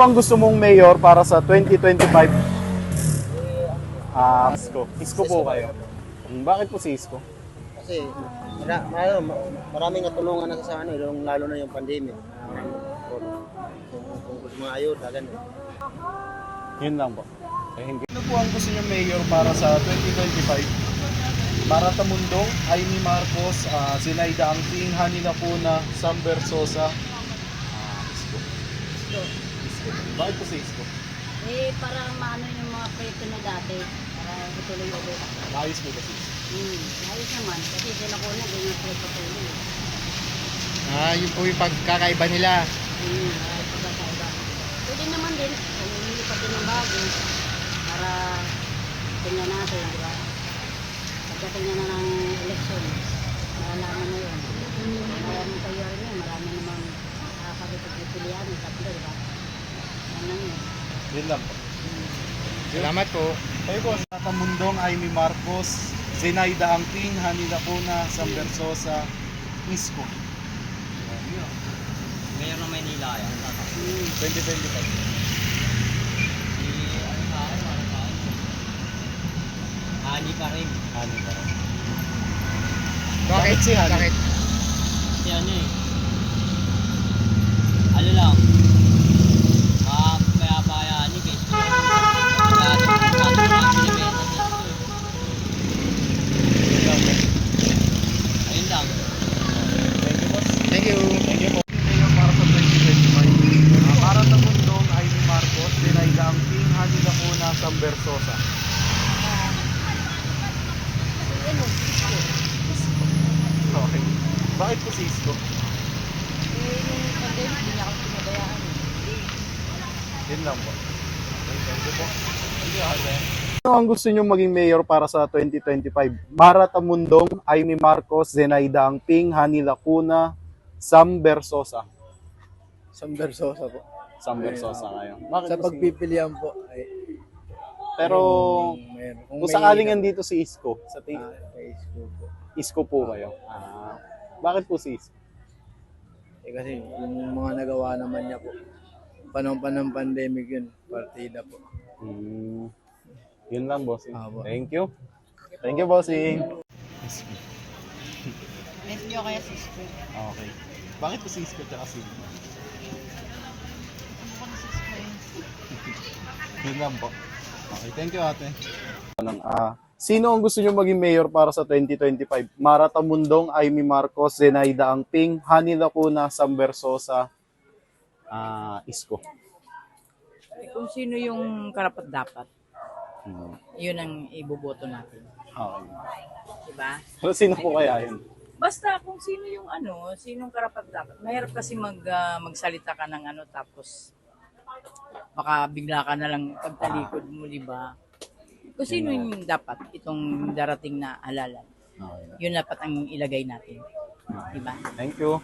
Ang gusto mong mayor para sa 2025? Isko. Isko po kayo. Bakit po si Isko? Kasi maraming natulungan na sa ano, yung lalo na yung pandemic. Kung mga ayuda, ganun. Yun lang po. Ano po ang gusto niyo mayor para sa 2025? Mara Tamundong, Amy Marcos, Zinaida Angking, Hani Lacuna, Sam Versosa, Isko. Isko. Bakit po si Isko? Para maano yung mga proyekto na dati, para ituloy ulit. Ayos po ba si Isko? Ayos naman, kasi sila ko na, ganyan sila patuloy. Yun po yung pagkakaiba nila. Ay, pagkakaiba. Pwede naman din, kung lumilipat din ng bago, para tingnan natin, di ba? Pagkatingnan na ng election, malalaman na yun. Kaya nung kayo rin yun, marami namang nakakapagpipilian, tatlo, di ba? Yan lang yun. Yun lang po. Salamat po. Kayo po, Mara Tamundong, Amy Marcos, Zinaida Angking, Hani Lacuna, Sam Versosa, Isko. Mayor ng Maynila yan. 2025. Hani pa rin. Hani pa rin. Bakit si Hani? Bakit? Kasi ano eh. Ano lang. Kaya ni guys. Ayun lang. Thank you, boss. Thank you. Thank you po. Mayor para sa 2025. Mara Tamundong, Amy Marcos, Zinaida Angking, Hani Lacuna, Sam Versosa. Okay. Bakit po si Isko? Nung pandemic, hindi niya ako pinabayaan. Yun lang po. Okay, thank you po. Thank you, ate. Ano ang gusto nyo maging mayor para sa 2025? Mara Tamundong, Amy Marcos, Zenaida Angping, Hani Lacuna, Sam Versosa. Sam Versosa po. Sam Versosa kayo. Bakit Sa po si- pagpipilian po, ay, Pero meron. kung sakaling andito si Isko, sa kay school po. Isko po kayo. Bakit po si Isko? Kasi yung mga nagawa naman niya po. Panahon pa ng pandemic yun, partida po. Yun lang, bossing. Abo. Thank you. Thank you, bossing. Met nyo kaya si Isko. Okay. Bakit po si Isko tsaka si Yun lang po. Okay, thank you, ate. Sino ang gusto nyo maging mayor para sa 2025? Mara Tamundong, Amy Marcos, Zenaida Angping, Hani Lacuna, Sam Versosa, Isko. Kung sino yung karapat-dapat, yun ang iboboto natin. Okay. Diba? So, sino po kaya yun? Basta kung sino yung sinong karapat-dapat. Mahirap kasi magsalita ka ng tapos baka bigla ka na lang pagtalikod mo, diba? Kung sino yung dapat itong darating na halalan, Okay. yun dapat ang ilagay natin. Diba? Thank you.